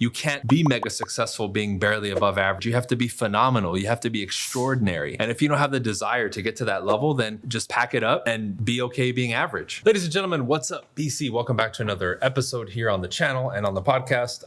You can't be mega successful being barely above average. You have to be phenomenal. You have to be extraordinary. And if you don't have the desire to get to that level, then just pack it up and be okay being average. Ladies and gentlemen, what's up? BC, welcome back to another episode here on the channel and on the podcast.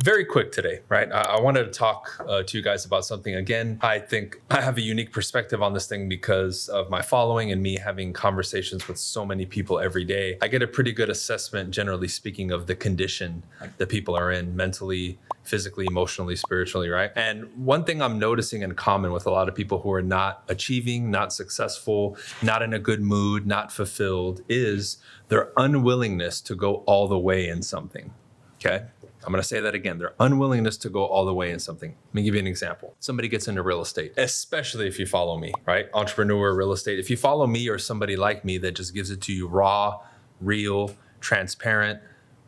Very quick today, right? I wanted to talk to you guys about something. Again, I think I have a unique perspective on this thing because of my following and me having conversations with so many people every day. I get a pretty good assessment, generally speaking, of the condition that people are in mentally, physically, emotionally, spiritually, right? And one thing I'm noticing in common with a lot of people who are not achieving, not successful, not in a good mood, not fulfilled, is their unwillingness to go all the way in something, okay? I'm going to say that again. Their unwillingness to go all the way in something. Let me give you an example. Somebody gets into real estate, especially if you follow me, right? Entrepreneur, real estate. If you follow me or somebody like me that just gives it to you raw, real, transparent,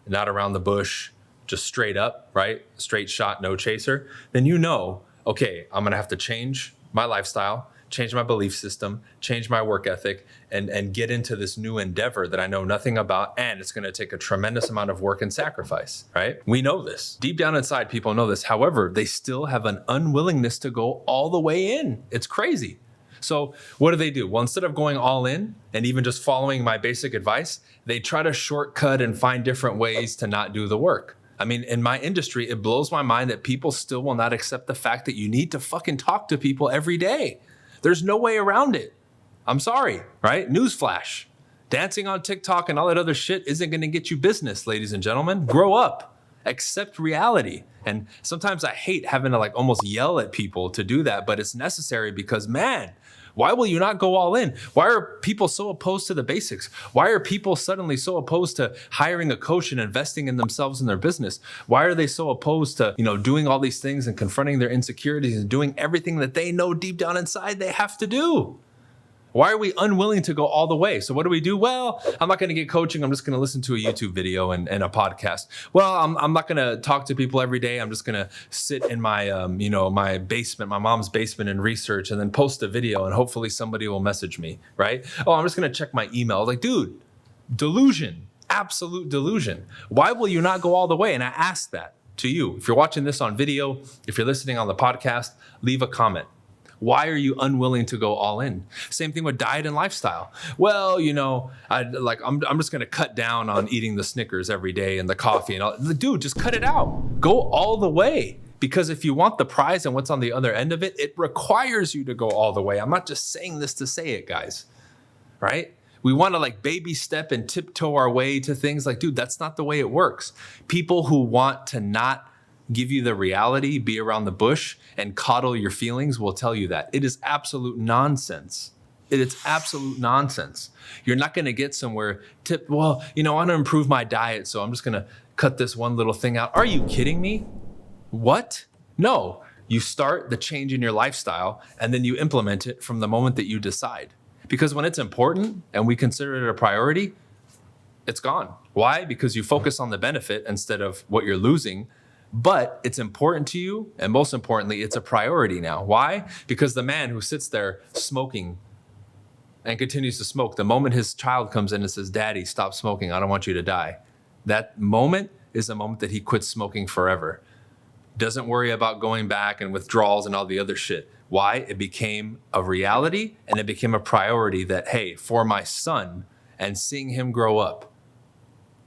not around the bush, just straight up, right? Straight shot, no chaser. Then you know, okay, I'm going to have to change my lifestyle, change my belief system, change my work ethic, and get into this new endeavor that I know nothing about, and it's going to take a tremendous amount of work and sacrifice, right? We know this. Deep down inside, people know this. However, they still have an unwillingness to go all the way in. It's crazy. So what do? Well, instead of going all in and even just following my basic advice, they try to shortcut and find different ways to not do the work. I mean, in my industry, it blows my mind that people still will not accept the fact that you need to fucking talk to people every day. There's no way around it. I'm sorry, right? Newsflash. Dancing on TikTok and all that other shit isn't going to get you business, ladies and gentlemen. Grow up. Accept reality. And sometimes I hate having to almost yell at people to do that, but it's necessary because, man, why will you not go all in? Why are people so opposed to the basics? Why are people suddenly so opposed to hiring a coach and investing in themselves and their business? Why are they so opposed to, doing all these things and confronting their insecurities and doing everything that they know deep down inside they have to do? Why are we unwilling to go all the way? So what do? Well, I'm not going to get coaching. I'm just going to listen to a YouTube video and a podcast. Well, I'm not going to talk to people every day. I'm just going to sit in my, my basement, my mom's basement, and research and then post a video and hopefully somebody will message me, right? Oh, I'm just going to check my email. Like, dude, delusion, absolute delusion. Why will you not go all the way? And I ask that to you. If you're watching this on video, if you're listening on the podcast, leave a comment. Why are you unwilling to go all in? Same thing with diet and lifestyle. Well, I'm just going to cut down on eating the Snickers every day and the coffee and all. Dude, just cut it out. Go all the way. Because if you want the prize and what's on the other end of it, it requires you to go all the way. I'm not just saying this to say it, guys. Right? We want to baby step and tiptoe our way to things. Dude, that's not the way it works. People who want to not give you the reality, be around the bush, and coddle your feelings will tell you that. It is absolute nonsense. It is absolute nonsense. You're not going to get somewhere, I want to improve my diet, so I'm just going to cut this one little thing out. Are you kidding me? What? No. You start the change in your lifestyle, and then you implement it from the moment that you decide. Because when it's important, and we consider it a priority, it's gone. Why? Because you focus on the benefit instead of what you're losing. But it's important to you, and most importantly, it's a priority now. Why? Because the man who sits there smoking and continues to smoke, the moment his child comes in and says, "Daddy, stop smoking, I don't want you to die," that moment is a moment that he quits smoking forever. Doesn't worry about going back and withdrawals and all the other shit. Why? It became a reality, and it became a priority that, hey, for my son and seeing him grow up,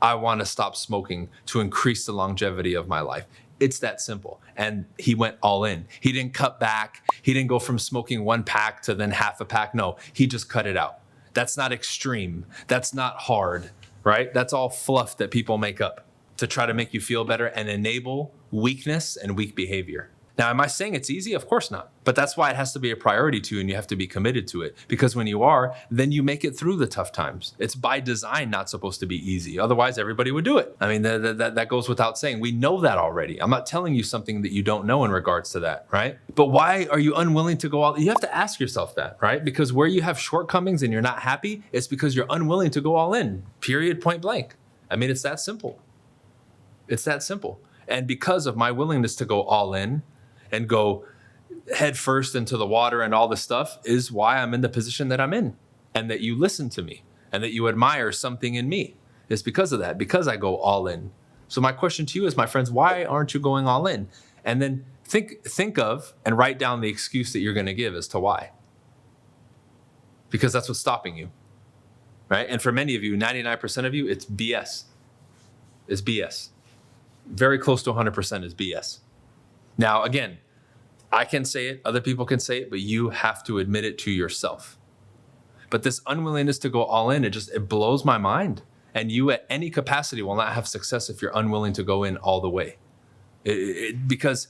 I want to stop smoking to increase the longevity of my life. It's that simple. And he went all in. He didn't cut back. He didn't go from smoking one pack to then half a pack. No, he just cut it out. That's not extreme. That's not hard, right? That's all fluff that people make up to try to make you feel better and enable weakness and weak behavior. Now, am I saying it's easy? Of course not. But that's why it has to be a priority to you, and you have to be committed to it. Because when you are, then you make it through the tough times. It's by design not supposed to be easy. Otherwise, everybody would do it. I mean, that goes without saying. We know that already. I'm not telling you something that you don't know in regards to that, right? But why are you unwilling to go all? You have to ask yourself that, right? Because where you have shortcomings and you're not happy, it's because you're unwilling to go all in, period, point blank. I mean, it's that simple. It's that simple. And because of my willingness to go all in, and go head first into the water and all this stuff is why I'm in the position that I'm in, and that you listen to me and that you admire something in me. It's because of that, because I go all in. So my question to you is, my friends, why aren't you going all in? And then think of and write down the excuse that you're going to give as to why. Because that's what's stopping you, right? And for many of you, 99% of you, it's BS. It's BS. Very close to 100% is BS. Now, again, I can say it, other people can say it, but you have to admit it to yourself. But this unwillingness to go all in, it blows my mind. And you at any capacity will not have success if you're unwilling to go in all the way. Because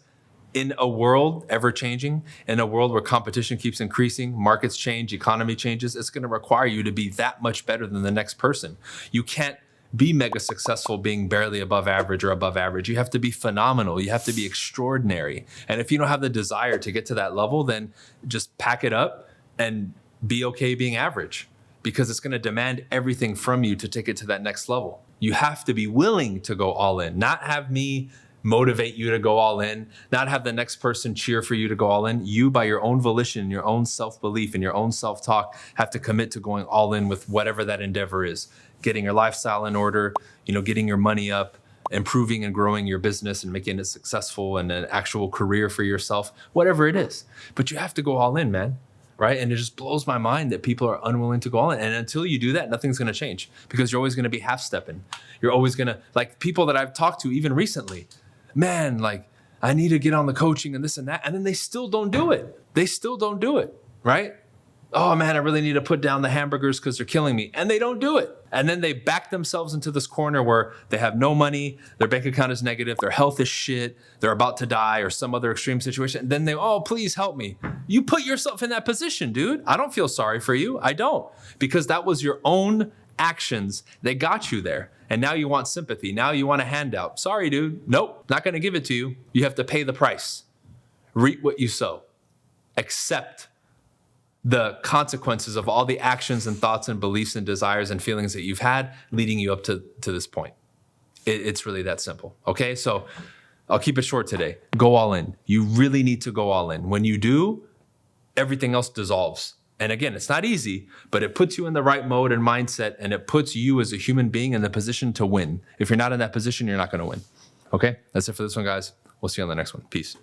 in a world ever changing, in a world where competition keeps increasing, markets change, economy changes, it's going to require you to be that much better than the next person. You can't be mega successful being barely above average or above average. You have to be phenomenal. You have to be extraordinary. And if you don't have the desire to get to that level, then just pack it up and be okay being average, because it's going to demand everything from you to take it to that next level. You have to be willing to go all in, not have me motivate you to go all in, not have the next person cheer for you to go all in. You, by your own volition, your own self-belief and your own self-talk, have to commit to going all in with whatever that endeavor is. Getting your lifestyle in order, getting your money up, improving and growing your business and making it successful and an actual career for yourself, whatever it is. But you have to go all in, man. Right? And it just blows my mind that people are unwilling to go all in. And until you do that, nothing's going to change, because you're always going to be half-stepping. You're always going to, like people that I've talked to even recently, man, like I need to get on the coaching and this and that. And then they still don't do it. They still don't do it. Right? Oh man, I really need to put down the hamburgers because they're killing me. And they don't do it. And then they back themselves into this corner where they have no money, their bank account is negative, their health is shit, they're about to die or some other extreme situation. And then oh, please help me. You put yourself in that position, dude. I don't feel sorry for you. I don't. Because that was your own actions that got you there. And now you want sympathy. Now you want a handout. Sorry, dude. Nope, not going to give it to you. You have to pay the price. Reap what you sow. Accept the consequences of all the actions and thoughts and beliefs and desires and feelings that you've had leading you up to this point. It's really that simple. Okay, so I'll keep it short today. Go all in. You really need to go all in. When you do, everything else dissolves. And again, it's not easy, but it puts you in the right mode and mindset, and it puts you as a human being in the position to win. If you're not in that position, you're not going to win. Okay, that's it for this one, guys. We'll see you on the next one. Peace.